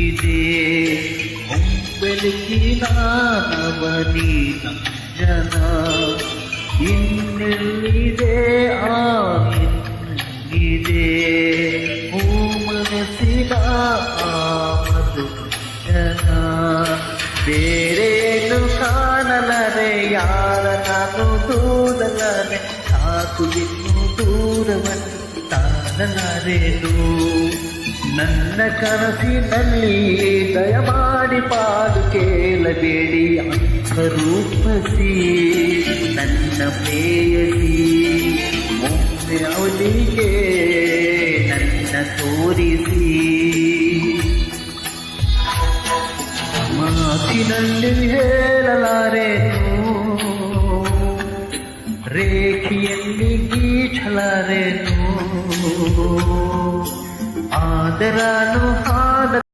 ಇದೆ ಬೆಳಕಿನ ನವನೀತ ಜನ ಇನ್ನೆಲ್ಲಿದೆ ಆ ಇನ್ನಿದೆ ಮನಸ್ಸಿನ ಆ ಮಧು ಜನ ಬೇರೇನು ಕಾಣಲರೆ ಯಾರ ನಾನು ದೂರಲರೆ ಸಾಕು ಇನ್ನು ದೂರವನ್ನು ತಾನಲಾರೆನು ನನ್ನ ಕನಸಿನಲ್ಲಿ ದಯಮಾಡಿ ಪಾಡು ಕೇಳಬೇಡಿ ಅಂಕರೂಪಸಿ ನನ್ನ ಪ್ರೇಯಸಿ ಒಮ್ಮೆ ಅವಳಿಗೆ ನನ್ನ ತೋರಿಸಿ ಮಾತಿನಲ್ಲಿ ಹೇಳಲಾರೇನು ರೇಖೆಯಲ್ಲಿ ಗೀಚಲಾರೇನು ಆದರನು